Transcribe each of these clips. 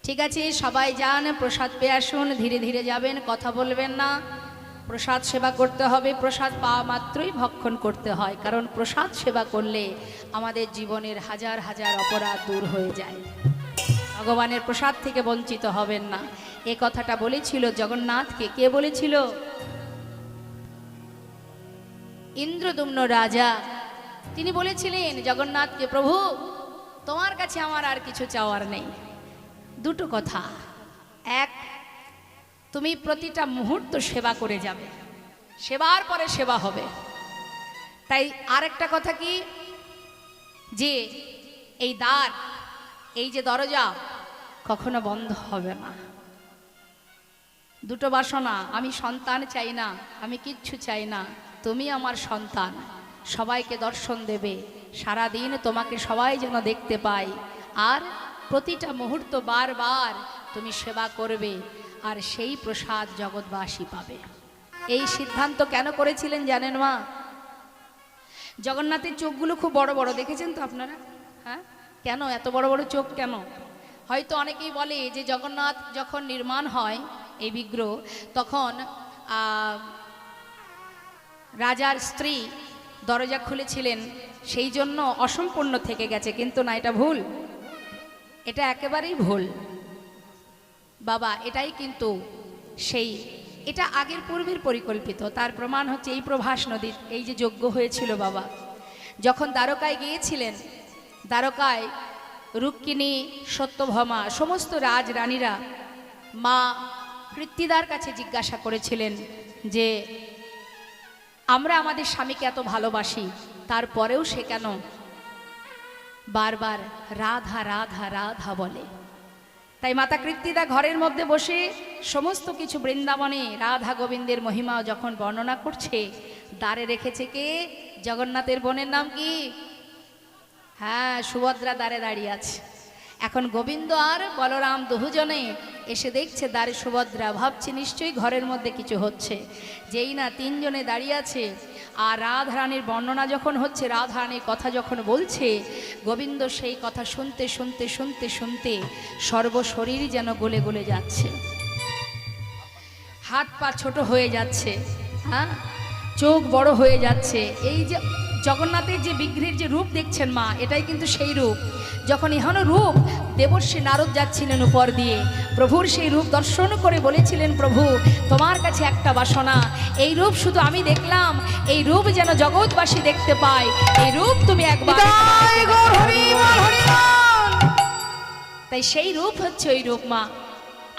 ঠিক আছে, সবাই যান, প্রসাদ পেয়ে আসুন। ধীরে ধীরে যাবেন, কথা বলবেন না। প্রসাদ সেবা করতে হবে, প্রসাদ পাওয়া মাত্রই ভক্ষণ করতে হয়, কারণ প্রসাদ সেবা করলে আমাদের জীবনের হাজার হাজার অপরাধ দূর হয়ে যায়। ভগবানের প্রসাদ থেকে বঞ্চিত হবেন না। এ কথাটা বলেছিল জগন্নাথকে। কে বলেছিল? ইন্দ্রদুম্ন রাজা। তিনি বলেছিলেন জগন্নাথকে, প্রভু তোমার কাছে আমার আর কিছু চাওয়ার নেই, দুটো কথা। এক, তুমি প্রতিটা মুহূর্ত সেবা করে যাবে, সেবার পরে সেবা হবে। তাই আরেকটা কথা কি, যে এই দ্বার, এই যে দরজা কখনো বন্ধ হবে না। দুটো বাসনা, আমি সন্তান চাই না, আমি কিচ্ছু চাই না, তুমি আমার সন্তান, সবাইকে দর্শন দেবে, সারা দিন তোমাকে সবাই যেন দেখতে পায়, আর প্রতিটা মুহূর্ত বারবার তুমি সেবা করবে, আর সেই প্রসাদ জগৎবাসী পাবে। এই সিদ্ধান্ত কেন করেছিলেন জানেন মা? জগন্নাথের চোখগুলো খুব বড় বড়, দেখেছেন তো আপনারা? হ্যাঁ, কেন এত বড় বড় চোখ কেন? হয়তো অনেকেই বলে যে জগন্নাথ যখন নির্মাণ হয় এই বিগ্রহ, তখন রাজার স্ত্রী দরজা খুলেছিলেন, সেই জন্য অসম্পূর্ণ থেকে গেছে। কিন্তু না, এটা ভুল, এটা একেবারেই ভুল বাবা। এটাই কিন্তু এটা আগের পূর্বের পরিকল্পিত। তার প্রমাণ হচ্ছে এই প্রভাস নদীর এই যে যজ্ঞ হয়েছিল বাবা। যখন দ্বারকায় গিয়েছিলেন, দ্বারকায় রুক্মিণী, সত্যভামা, সমস্ত রাজরানীরা মা কৃত্তিদার কাছে জিজ্ঞাসা করেছিলেন যে আমরা আমাদের স্বামীকে এত ভালোবাসি, তারপরেও সে কেন বারবার রাধা রাধা রাধা বলে। তাই মাতা কৃত্তিদা ঘরের মধ্যে বসে সমস্ত কিছু বৃন্দাবনে রাধা গোবিন্দের মহিমা যখন বর্ণনা করছে, দ্বারে রেখেছে কে? জগন্নাথের বোনের নাম কি? হ্যাঁ, সুভদ্রা দ্বারে দাঁড়িয়ে আছে। এখন গোবিন্দ আর বলরাম দুজনে এসে দেখছে দ্বারে সুভদ্রা, ভাবছে নিশ্চয়ই ঘরের মধ্যে কিছু হচ্ছে। যেই না তিনজনে দাঁড়িয়ে আছে, আর রাধারানীর বর্ণনা যখন হচ্ছে, রাধারানীর কথা যখন বলছে, গোবিন্দ সেই কথা শুনতে শুনতে শুনতে শুনতে সর্বশরীর যেন গলে গলে যাচ্ছে, হাত পা ছোট হয়ে যাচ্ছে, হ্যাঁ, চোখ বড় হয়ে যাচ্ছে। এই যে জগন্নাথের যে বিগ্রহের যে রূপ দেখছেন মা, এটাই কিন্তু সেই রূপ। যখন এহেন রূপ দেবর্ষী নারদ যাচ্ছিলেন উপর দিয়ে, প্রভুর সেই রূপ দর্শন করে বলেছিলেন, প্রভু তোমার কাছে একটা বাসনা, এই রূপ শুধু আমি দেখলাম, এই রূপ যেন জগৎবাসী দেখতে পায়, এই রূপ তুমি একবার। তাই সেই রূপ হচ্ছে ওই রূপ মা।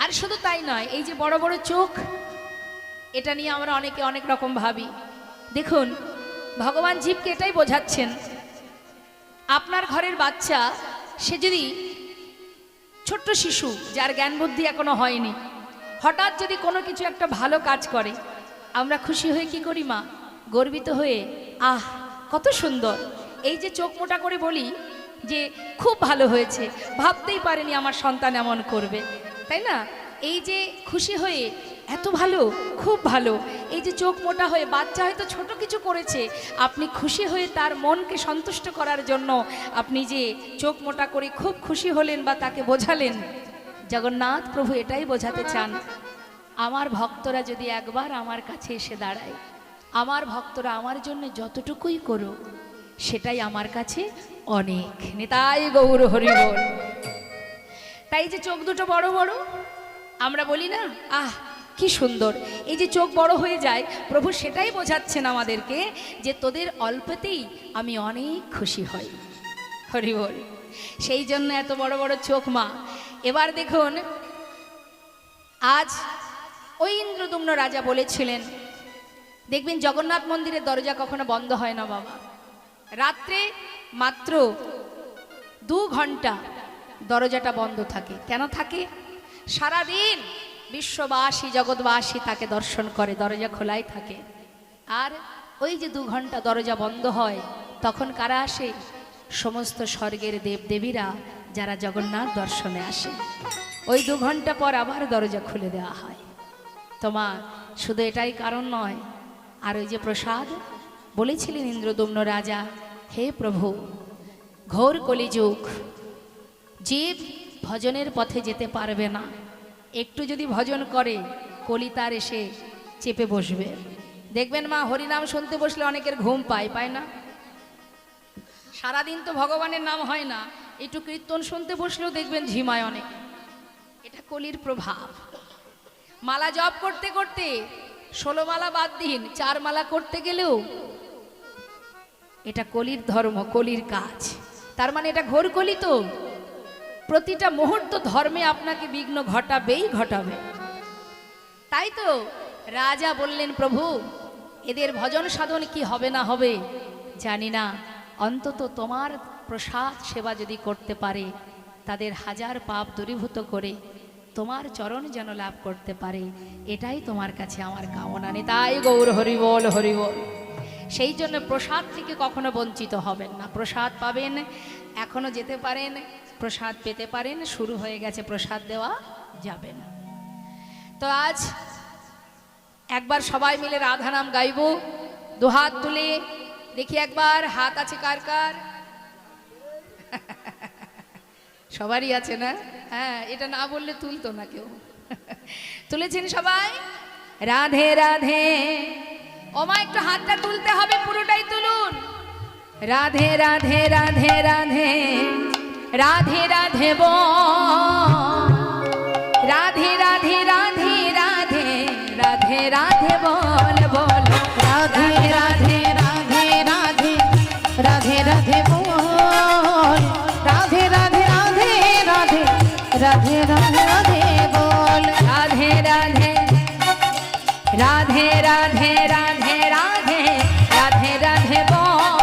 আর শুধু তাই নয়, এই যে বড় বড় চোখ, এটা নিয়ে আমরা অনেকে অনেক রকম ভাবি। দেখুন, ভগবান জীবকে এটাই বোঝাচ্ছেন, আপনার ঘরের বাচ্চা, সে যদি ছোট্ট শিশু যার জ্ঞান বুদ্ধি এখনো হয়নি, হঠাৎ যদি কোনো কিছু একটা ভালো কাজ করে, আমরা খুশি হয়ে কি করি মা? গর্বিত হয়ে, আহ কত সুন্দর। এই যে চোখ মোটা করে বলি যে খুব ভালো হয়েছে, ভাবতেই পারিনি আমার সন্তান এমন করবে, তাই না? এই যে খুশি হয়ে, এত ভালো, খুব ভালো। এই যে চোখ মোটা হয়ে, বাচ্চা হয়তো ছোট কিছু করেছে, আপনি খুশি হয়ে তার মনকে সন্তুষ্ট করার জন্য আপনি যে চোখ মোটা করে খুব খুশি হলেন বা তাকে বোঝালেন। জগন্নাথ প্রভু এটাই বোঝাতে চান, আমার ভক্তরা যদি একবার আমার কাছে এসে দাঁড়ায়, আমার ভক্তরা আমার জন্য যতটুকুই করো, সেটাই আমার কাছে অনেক। নিতাই গৌর হরি বল। তাই যে চোখ দুটো বড় বড়, আমরা বলি না, আহ কি সুন্দর, এই যে চোখ বড় হয়ে যায়, প্রভু সেটাই বোঝাচ্ছেন আমাদেরকে যে তোদের অল্পতেই আমি অনেক খুশি হই। হরি বল। সেই জন্য এত বড় বড় চোখ মা। এবার দেখুন, আজ ওই ইন্দ্রদুম্ন রাজা বলেছিলেন, দেখবেন জগন্নাথ মন্দিরের দরজা কখনো বন্ধ হয় না বাবা। রাত্রে মাত্র 2 ঘন্টা দরজাটা বন্ধ থাকে। কেন থাকে? সারাদিন বিশ্ববাসী জগৎবাসী তাকে দর্শন করে, দরজা খোলাই থাকে। আর ওই যে 2 ঘন্টা দরজা বন্ধ হয়, তখন কারা আসে? সমস্ত স্বর্গের দেবদেবীরা যারা জগন্নাথ দর্শনে আসে। ওই 2 ঘন্টা পর আবার দরজা খুলে দেওয়া হয়। তোমা শুধু এটাই কারণ নয়, আর ওই যে প্রসাদ বলেছিলেন ইন্দ্রদুম্ন রাজা, হে প্রভু, ঘোর কলিযুগ, জীব ভজনের পথে যেতে পারবে না। একটু যদি ভজন করে কলি তার এসে চেপে বসবে। দেখবেন মা, হরিনাম শুনতে বসলে অনেকের ঘুম পায় না? সারাদিন তো ভগবানের নাম হয় না, একটু কীর্তন শুনতে বসলেও দেখবেন ঝিমায় অনেক। এটা কলির প্রভাব। মালা জপ করতে করতে 16 মালা বাদ দিন, 4 মালা করতে গেলেও এটা কলির ধর্ম, কলির কাজ। তার মানে এটা ঘোর কলি। তো প্রতিটা মুহূর্ত ধর্মে আপনাকে বিঘ্ন ঘটাবে। তাই তো রাজা বললেন, প্রভু এদের ভজন সাধন কি হবে না হবে জানি না, অন্তত তোমার প্রসাদ সেবা যদি করতে পারে, তাদের হাজার পাপ দূরীভূত করে তোমার চরণ যেন লাভ করতে পারে, এটাই তোমার কাছে আমার কামনা। নিতাই গৌর হরিবল হরিবল। সেই জন্য প্রসাদ থেকে কখনো বঞ্চিত হবেন না। প্রসাদ পাবেন, এখনো যেতে পারেন, প্রসাদ পেতে পারেন, শুরু হয়ে গেছে, প্রসাদ দেওয়া যাবে না। তো আজ একবার সবাই মিলে রাধা নাম গাইব। দুহাত তুলে দেখি একবার, হাত আছে কার কার? সবারই আছে না? হ্যাঁ, এটা না বললে তুলতো না কেউ। তুলেছেন সবাই? রাধে রাধে। ওমা একটু হাতটা তুলতে হবে, পুরোটাই তুলুন। রাধে রাধে রাধে রাধে রাধে রাধে বল, রাধে রাধে রাধে রাধে রাধে রাধে বল বল, রাধে রাধে রাধে রাধে রাধে রাধে বল, রাধে রাধে রাধে রাধে রাধে রাধে রাধে বল, রাধে রাধে রাধে রাধে রাধে রাধে রাধে রাধে বল,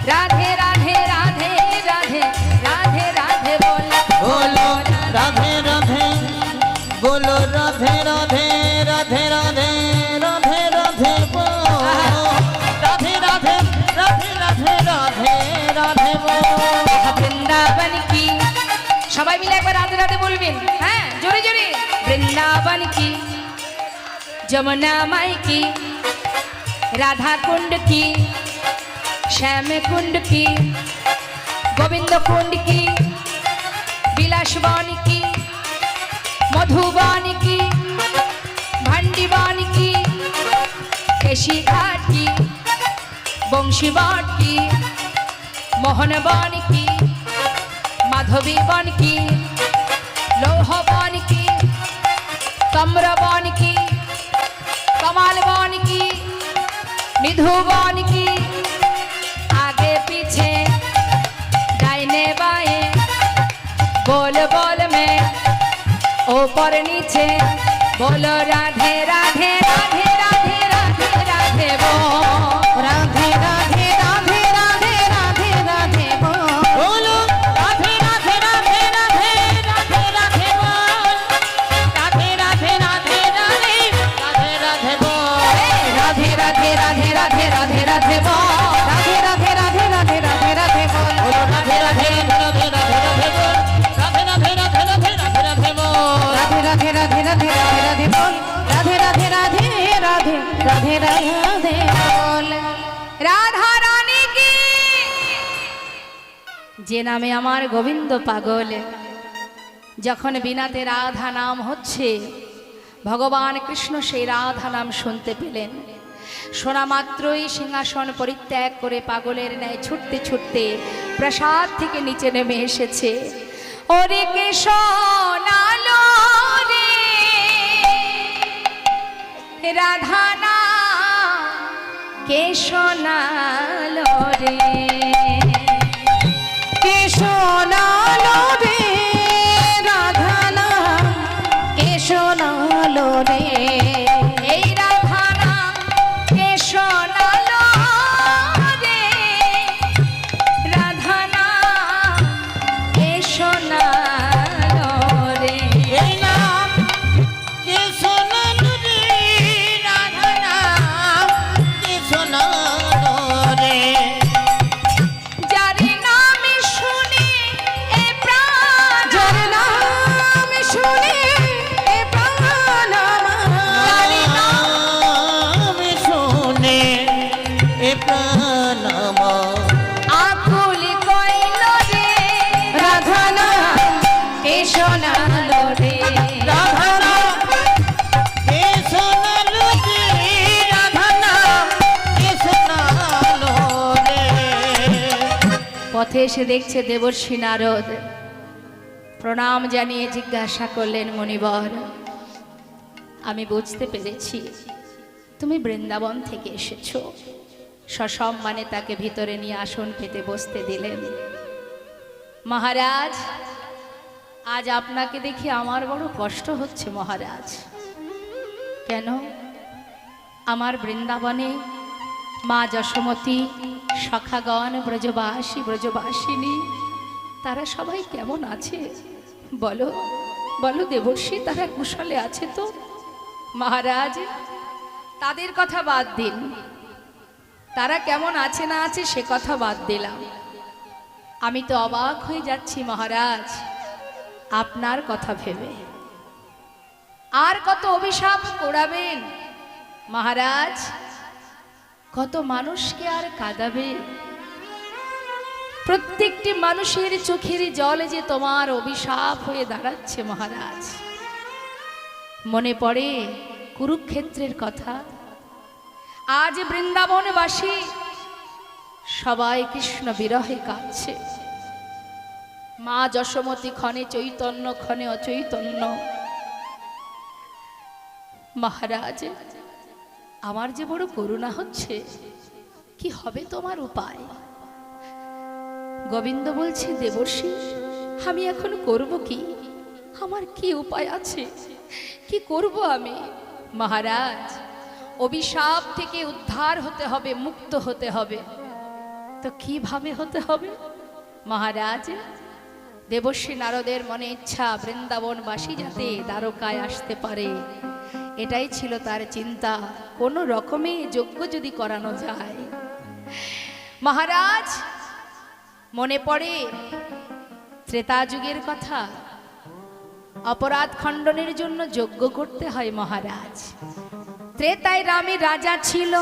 রাধে রাধে রাধে রাধে রাধে রাধে বল, বলো রাধে রাধে, বলো রাধে রাধে রাধে রাধে রাধে রাধে বল, রাধে রাধে রাধে রাধে রাধে রাধে বল। বৃন্দাবন কি, সবাই মিলে একবার রাধে রাধে বলবেন। হ্যাঁ, জোরে জোরে। বৃন্দাবন কি, যমুনা माई की, राधा कुंड की, श्याम कुंड की, गोविंद कुंड की, बिलासवन की, मधुबन की, भंडीवन की, केशी घाट की, बंशीवन की, मोहनवन की, माधवी वन की, लौहवन की, तम्रवन की, कमाल बन की, निधु बन की, आगे पीछे दाहिने बाएं, बोल बोल में ऊपर नीचे, बोलो राधे राधे राधे राधे राधे राधे बोल, राधे राधे राधे राधे राधे राधे बोल, बोलो राधे राधे राधे राधे राधे राधे बोल, राधे राधे राधे राधे राधे राधे बोल, राधे राधे राधे राधे राधे राधे बोल, राधे राधे राधे राधे राधे राधे बोल, बोलो राधे राधे राधे राधे राधे बोल, राधे राधे राधे राधे राधे राधे बोल, राधे राधे राधे राधे राधे राधे बोल, राधे राधे राधे राधे राधे राधे बोल। রাধা রানী কি, যে নামে আমার গোবিন্দ পাগল। যখন বিনাতে রাধা নাম হচ্ছে, ভগবান কৃষ্ণ সেই রাধা নাম শুনতে পেলেন। শোনা মাত্রই সিংহাসন পরিত্যাগ করে পাগলের ন্যায় ছুটতে ছুটতে প্রাসাদ থেকে নিচে নেমে এসেছে। ওরে কে শোনালো রে রাধা নাম, কে শোনালো রে, কে শোনালো রে রাধা নাম, কে শোনালো রে, এই রাধা নাম কে শোনালো রে, রাধা নাম কে শোনালো রে, এই নাম কে শোনালো রে রাধা নাম, কে শোনালো রে, পথে এসে দেখছে দেবর্ষি নারদ। প্রণাম জানিয়ে জিজ্ঞাসা করলেন, মুনিবর, আমি বুঝতে পেরেছি তুমি বৃন্দাবন থেকে এসেছো। সসম্মানে তাকে ভিতরে নিয়ে আসন পেতে বসতে দিলেন। মহারাজ, আজ আপনাকে দেখে আমার বড় কষ্ট হচ্ছে মহারাজ। কেন? আমার বৃন্দাবনে মা যশোমতী, সখাগণ, ব্রজবাসী ব্রজবাসিনী তারা সবাই কেমন আছে? বলো বলো দেবর্ষি, তারা কুশলে আছে তো? মহারাজ, তাদের কথা বাদ দিন, তারা কেমন আছে না আছে সে কথা বাদ দিলাম। আমি তো অবাক হয়ে যাচ্ছি মহারাজ আপনার কথা ভেবে। আর কত অভিশাপ কোড়াবেন মহারাজ? কত মানুষকে আর কাঁদাবে? প্রত্যেকটি মানুষের চোখের জল যে তোমার অভিশাপ হয়ে দাঁড়াচ্ছে মহারাজ। মনে পড়ে কুরুক্ষেত্রের কথা। আজ বৃন্দাবনবাসী সবাই কৃষ্ণ বিরহে কাঁদছে। মা যশোমতী ক্ষণে চৈতন্য, ক্ষণে অচৈতন্য। মহারাজ, আমার যে বড় করুণা হচ্ছে, কি হবে তোমার উপায়? গোবিন্দ বলছে, দেবর্ষি, আমি এখন করব কি? আমার কি উপায় আছে? কি করব আমি? মহারাজ, অভিশাপ থেকে উদ্ধার হতে হবে, মুক্ত হতে হবে। তো কিভাবে হতে হবে? মহারাজ, দেবর্ষি নারদের মনে ইচ্ছা বৃন্দাবনবাসী যাতে দ্বারকায় আসতে পারে, এটাই ছিল তার চিন্তা। কোনো রকমে যজ্ঞ যদি করানো যায়। মহারাজ, মনে পড়ে ত্রেতা যুগের কথা। অপরাধ খণ্ডনের জন্য যজ্ঞ করতে হয় মহারাজ। ত্রেতায় রামের রাজা ছিল,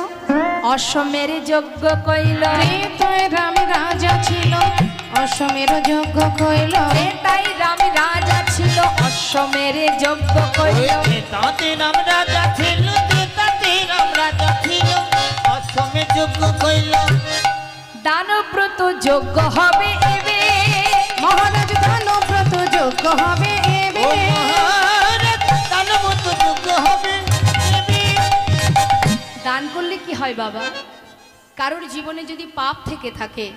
অশ্বমের যজ্ঞ কইল। ত্রেতায় রামের রাজা ছিল, অশ্বমের যজ্ঞ কইল। ত্রেতায় রামের রাজা ছিল, অশ্বমের যজ্ঞ কইল। ত্রেতাতে রাম রাজা ছিল, ত্রেতাতে রাম রাজা ছিল, অশ্বমের যজ্ঞ কইল। দানব্রত যজ্ঞ হবে এবে। মহারাজ, দানব্রত যজ্ঞ হবে এবে। ও মহারাজ, দানব্রত যজ্ঞ হবে এবে। দান করলে কি হয় বাবা? কারোর জীবনে যদি পাপ থেকে থাকে,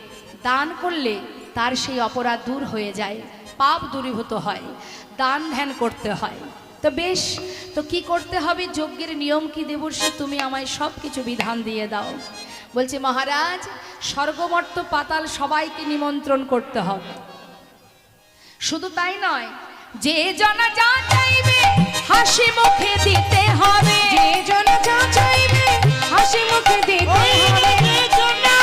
দান করলে তার সেই অপরাধ দূর হয়ে যায়, পাপ দূরীভূত হয়। দান ধ্যান করতে হয়। তো বেশ, তো কি করতে হবে? যজ্ঞের নিয়ম কি দেবর্ষি? তুমি আমায় সব কিছু বিধান দিয়ে দাও। বলছে, মহারাজ, স্বর্গমর্ত পাতাল সবাইকে নিমন্ত্রণ করতে হবে। শুধু তাই নয়, যে জনা যা চাইবে হাসি মুখে দিতে হবে। যে জন যা চাইবে হাসি মুখে দিতে ওই হবে। যে জনা,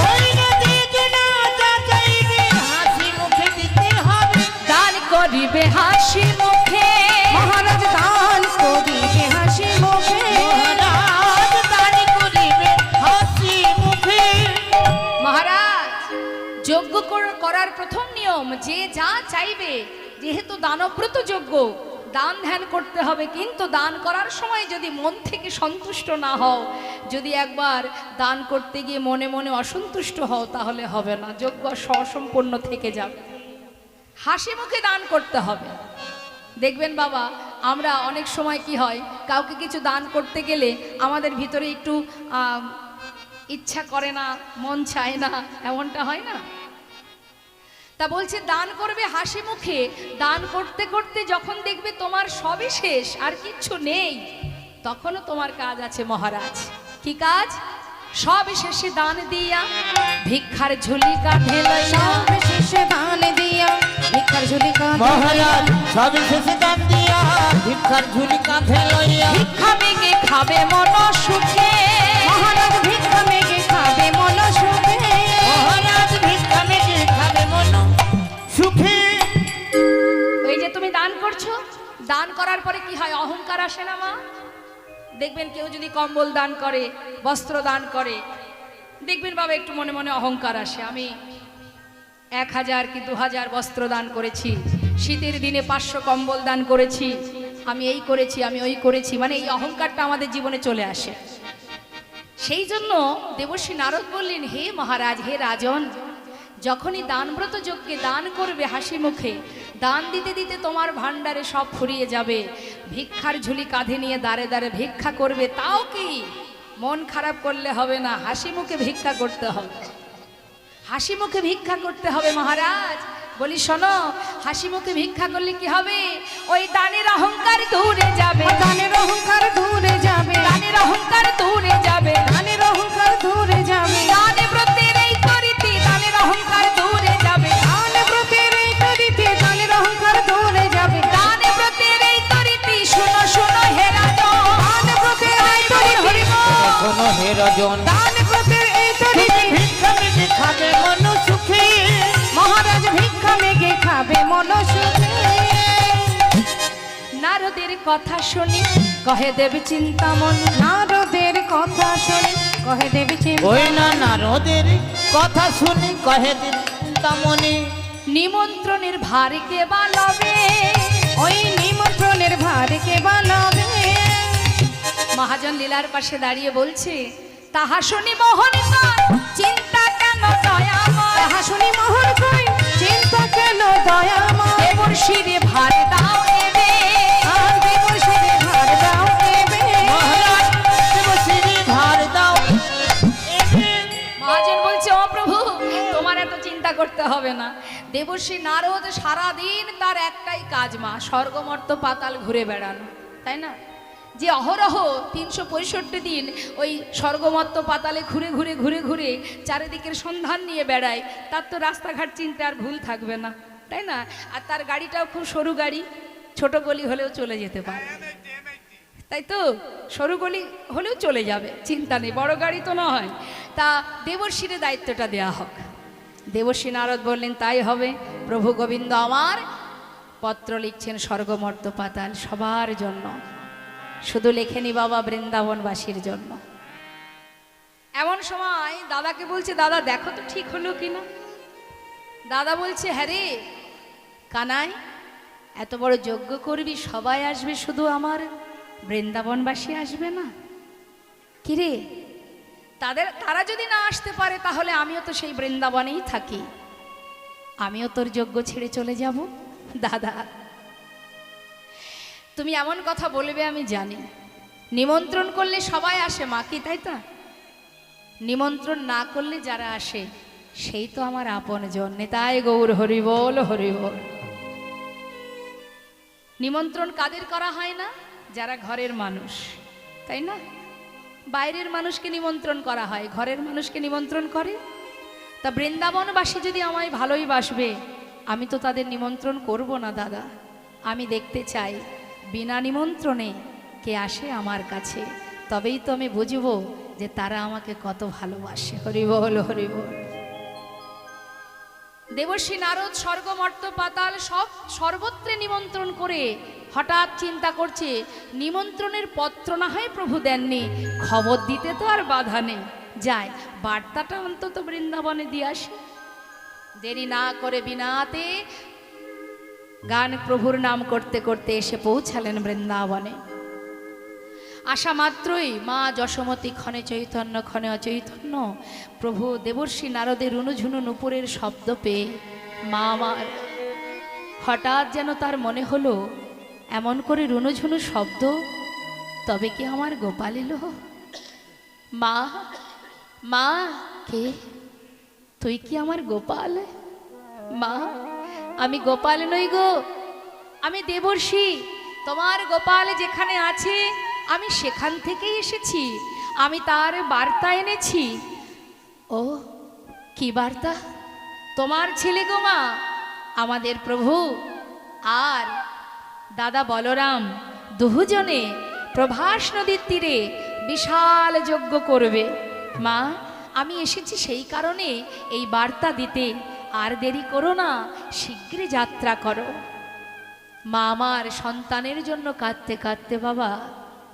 ওই যে জনা যা চাইবে হাসি মুখে দিতে হবে। দান করিবে হাসি মুখে। মহারাজ, দান করিবে হাসি মুখে। মহারাজ, দান করিবে হাসি মুখে। মহারাজ, যজ্ঞ করার প্রথম নিয়ম, যে যা চাইবে। যেহেতু দানব্রত যজ্ঞ, দান ধ্যান করতে হবে, কিন্তু দান করার সময় যদি মন থেকে সন্তুষ্ট না হও, যদি একবার দান করতে গিয়ে মনে মনে অসন্তুষ্ট হও, তাহলে হবে না, যজ্ঞ অসম্পূর্ণ থেকে যাবে। হাসি মুখে দান করতে হবে। দেখবেন বাবা, আমরা অনেক সময় কি হয়, কাউকে কিছু দান করতে গেলে আমাদের ভিতরে একটু ইচ্ছা করে না, মন চায় না, এমনটা হয় না? তা বলছে দান করবে হাসি মুখে। দান করতে করতে যখন দেখবে তোমার সবই শেষ, আর কিচ্ছু নেই, তখনও তোমার কাজ আছে মহারাজ। কি কাজ? সব শেষে দান দিয়া ভিক্ষার ঝুলি কাঁধে লইয়া। সব শেষে দান দিয়া ভিক্ষার ঝুলি কাঁধে মহারাজ, সব শেষে দান দিয়া ভিক্ষার ঝুলি কাঁধে লইয়া। ভিক্ষা মেগে খাবে মন সুখে। মহারাজ, ভিক্ষা মেগে খাবে মন সুখে। মহারাজ, ভিক্ষা মেগে খাবে মন সুখে। ওই যে তুমি দান করছো, দান করার পরে কি হয়? অহংকার আসে না মা? দেখবেন কেউ যদি কম্বল দান করে, বস্ত্র দান করে, দেখবেন বাবা একটু মনে মনে অহংকার আসে। আমি 1000 কি 2000 বস্ত্র দান করেছি, শীতের দিনে 500 কম্বল দান করেছি, আমি এই করেছি, আমি ওই করেছি, মানে এই অহংকারটা আমাদের জীবনে চলে আসে। সেই জন্য দেবর্ষী নারদ বললেন, হে মহারাজ, হে রাজন, যখনই দানব্রত যজ্ঞে দান করবে হাসি মুখে, দান দিতে দিতে তোমার ভাণ্ডারে সব ফুরিয়ে যাবে, ভিক্ষার ঝুলি কাঁধে নিয়ে দাঁড়ে দাঁড়ে ভিক্ষা করবে, তাও কি মন খারাপ করলে হবে না, হাসি মুখে ভিক্ষা করতে হবে, হাসি মুখে ভিক্ষা করতে হবে মহারাজ। বলি শোনো, হাসি মুখে ভিক্ষা করলে কি হবে? ওই দানের অহংকার দূরে যাবে, দানের অহংকার দূরে যাবে, দানের অহংকার দূরে যাবে, দানের অহংকার দূরে যাবে, দানে ব্রতের এই করিতে দানের অহংকার দূরে যাবে, দানে ব্রতের এই করিতে দানের অহংকার দূরে যাবে, দানে ব্রতের এই করিতে শোনো শোনো হে রাজন, দানে ব্রতের এই করিতে শোনো হে রাজন, দানে ব্রতের এই করিতে ভিক্ষা মেঘে খাবে মন সুখে, মহারাজ ভিক্ষা মেঘে খাবে মন সুখে। নারদের কথা শুনি কহে দেব চিন্তামন, নারদের কথা শুনি কহে দেবী ওই না নারদের কথা শুনি কহে চিন্তামণি, নিমন্ত্রণের ভার কে বালবে, ওই নিমন্ত্রণের ভার কে বানাবে। মহাজন লীলার পাশে দাঁড়িয়ে বলছে, তাহা শুনি মোহন কর চিন্তা কেন দয়াময়, তাহা শুনি মোহন কই চিন্তা কেন দয়াময়, দেবর শিরে ভার দাও এবে, আর দেবর সাথে ভার দাও দেবে। মহারাজ দেবশ্রী ভার দাও এবে। মহাজন বলছে, ও প্রভু, তোমার এত চিন্তা করতে হবে না। দেবর্ষী নারদ সারাদিন তার একটাই কাজ মা, স্বর্গমর্ত পাতাল ঘুরে বেড়ানো, তাই না? যে অহরহ 365 দিন ওই স্বর্গমর্ত পাতালে ঘুরে ঘুরে ঘুরে ঘুরে চারিদিকের সন্ধান নিয়ে বেড়ায়, তার তো রাস্তাঘাট চিনতে আর ভুল থাকবে না, তাই না? আর তার গাড়িটাও খুব সরু গাড়ি, ছোট গলি হলেও চলে যেতে পারে, তাই তো? সরু গলি হলেও চলে যাবে, চিন্তা নেই, বড় গাড়ি তো নয়। তা দেবর্ষীরে দায়িত্বটা দেয়া হোক। দেবর্ষী নারদ বললেন, তাই হবে প্রভু গোবিন্দ আমার পত্র লিখছেন স্বর্গমর্ত পাতাল সবার জন্য, শুধু লেখেনি বাবা বৃন্দাবনবাসীর জন্য। এমন সময় দাদাকে বলছে, দাদা দেখো তো ঠিক হলো কিনা। দাদা বলছে, হ্যাঁ রে কানাই, এত বড় যজ্ঞ করবি, সবাই আসবে, শুধু আমার বৃন্দাবনবাসী আসবে না? কিরে, তারা যদি না আসতে পারে তাহলে আমিও তো সেই বৃন্দাবনেই থাকি, আমিও তোর যজ্ঞ ছেড়ে চলে যাব। দাদা তুমি এমন কথা বলবে আমি জানি, নিমন্ত্রণ করলে সবাই আসে মা, কি তাই তো? নিমন্ত্রণ না করলে যারা আসে সেই তো আমার আপনজন, নেতাই গৌর হরি বল হরি বল। নিমন্ত্রণ কাদের করা হয় না? যারা ঘরের মানুষ, তাই না? বাইরের মানুষকে নিমন্ত্রণ করা হয়, ঘরের মানুষকে নিমন্ত্রণ করে। তা বৃন্দাবনবাসী যদি আমায় ভালোই বাসবে, আমি তো তাদের নিমন্ত্রণ করব না দাদা। আমি দেখতে চাই বিনা নিমন্ত্রণে কে আসে আমার কাছে, তবেই তো আমি বুঝবো যে তারা আমাকে কত ভালোবাসে। হরি বল হরি বল। দেবর্ষী নারদ স্বর্গমর্ত পাতাল সব সর্বত্রে নিমন্ত্রণ করে হঠাৎ চিন্তা করছে, নিমন্ত্রণের পত্র না হয় প্রভু দেননি, খবর দিতে তো আর বাধা নেই, যায় বার্তাটা অন্তত বৃন্দাবনে দিয়ে আসে। দেরি না করে বিনাতে গান প্রভুর নাম করতে করতে এসে পৌঁছালেন বৃন্দাবনে। আসা মাত্রই মা যশোমতী ক্ষণে চৈতন্য ক্ষণে অচৈতন্য, প্রভু দেবর্ষী নারদের রুনুঝুনু নুপুরের শব্দ পেয়ে মা আমার হঠাৎ যেন তার মনে হলো, এমন করে রুনুঝুনু শব্দ, তবে কি আমার গোপাল এলো? মা, মা কে? তুই কি আমার গোপাল? মা, আমি গোপাল নই গো, আমি দেবর্ষী। তোমার গোপাল যেখানে আছে আমি সেখান থেকেই এসেছি, আমি তার বার্তা এনেছি। ও কি বার্তা? তোমার ছেলে গো মা, আমাদের প্রভু আর দাদা বলরাম দুজনে প্রভাস নদীর তীরে বিশাল যজ্ঞ করবে। মা, আমি এসেছি সেই কারণে এই বার্তা দিতে, আর দেরি করো না, শীঘ্রই যাত্রা করো। মা আমার সন্তানের জন্য কাঁদতে কাঁদতে বাবা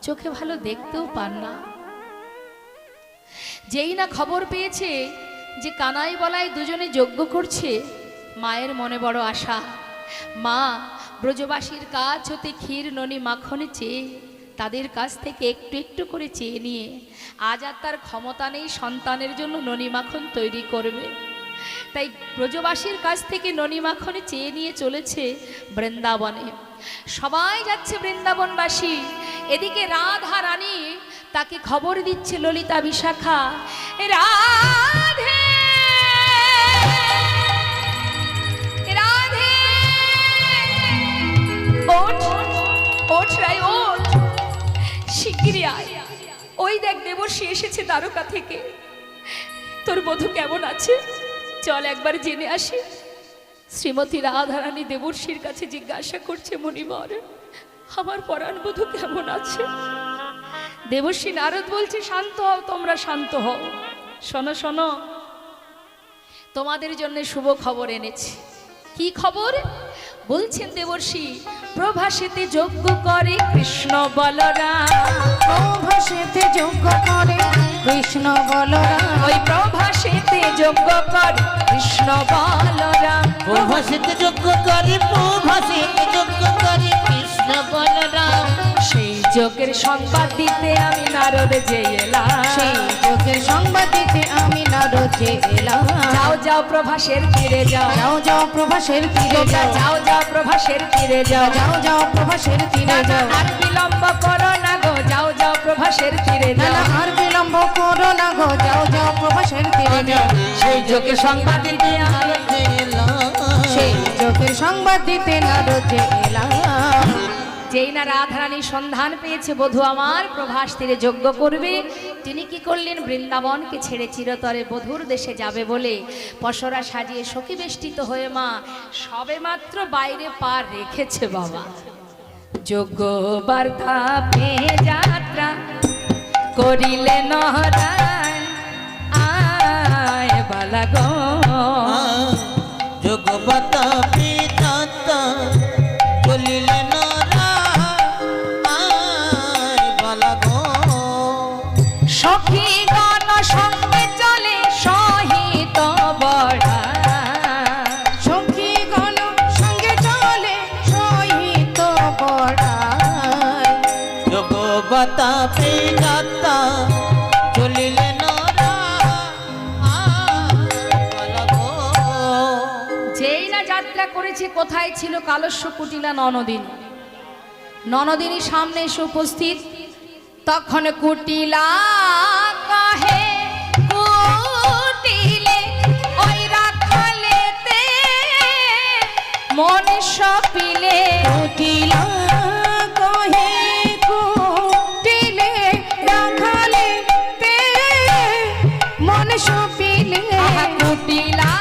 চোখে ভালো দেখতেও পান না। যেই না খবর পেয়েছে যে কানাই বলাই দুজনে যজ্ঞ করছে, মায়ের মনে বড় আশা। মা ব্রজবাসীর কাছ হতে ক্ষীর ননি মাখন চেয়ে তাদের কাছ থেকে একটু একটু করে চেয়ে নিয়ে আজ আর তার ক্ষমতা নেই সন্তানের জন্য ননি মাখন তৈরি করবে, তাই ব্রজবাসীর কাছ থেকে ননি মাখন চেয়ে নিয়ে চলেছে বৃন্দাবনে। সবাই যাচ্ছে বৃন্দাবনবাসী, এদিকে রাধা রানী তাকে খবর দিচ্ছে ললিতা বিশাখা, রাধে রাধে ওঠ ওঠ রাই ওঠ, শিগগিরই আয়, ওই দেখ দেবর্ষি এসেছে দ্বারকা থেকে, তোর বধূ কেমন আছে চল একবার জেনে আসি। শ্রীমতী রাধারানী দেবর্ষির কাছে জিজ্ঞাসা করছে, মণিবর আমার পরাণ বধূ কেমন আছে? দেবর্ষি নারদ বলছে, শান্ত হও তোমরা, শান্ত হও, শোনো শোনো, তোমাদের জন্য শুভ খবর এনেছি। কি খবর? বলছেন দেবর্ষি, প্রভাসেতে যজ্ঞ করে কৃষ্ণ বলরাম, প্রভাসেতে যজ্ঞ করে কৃষ্ণ বলরাম, ওই প্রভাসেতে যজ্ঞ করে কৃষ্ণ বলরাম, প্রভাসিতে যজ্ঞ করি, প্রভাসিতে যজ্ঞ করি কৃষ্ণ বলরাম। সেই যজ্ঞের সংবাদ দিতে আমি নারদ যে এলাম, সেই যজ্ঞের সংবাদ দিতে আমি নারদ যে এলাম। যাও যাও প্রভাসের তীরে যাও, যাও যাও প্রভাসের তীরে তোমরা যাও, যাও যাও প্রভাসের তীরে যাও, যাও যাও প্রভাসের তীরে যাও, আর বিলম্ব করো না গো, যাও যাও প্রভাসের তীরে যাও, নানা আর বিলম্ব করো না গো, যাও যাও প্রভাসের তীরে যাও। সেই যজ্ঞের সংবাদ দিতে আমি, সেই যজ্ঞের সংবাদ দিতে নারদ যে এলাম। যেই না রাধারানী সন্ধান পেয়েছে বধূ আমার প্রভাস তীরে যজ্ঞ করবে, তিনি কি করলেন, বৃন্দাবনকে ছেড়ে চিরতরে বধূর দেশে যাবে বলে পসরা সাজিয়ে সখী বেষ্টিত হয়ে মা সবে মাত্র বাইরে পা রেখেছে বাবা। যজ্ঞ বার্তা পেয়ে যাত্রা করিলে নহরায়, আয় বালা গো, যোগবতা বিধাতা বলিলে নরা, আয় বালা গো। সখী গণ সঙ্গে চলে সহিত বড়া, সখী গণ সঙ্গে চলে সহিত পড়ায়, যোগবতা বিধাতা চলিলে নরা, আয় বালা গো। যেই না যাত্রা করেছে, কোথায় ছিল কালস্য কুটিলা ননদিনী, ননদিনী সামনে এসে উপস্থিত, তখন কুটিলা কহে, কুটিলে ওই রাখালেতে মন সপিলে, কুটিলা কহে কুটিলে রাখালে তে মন সপিলে, কুটিলা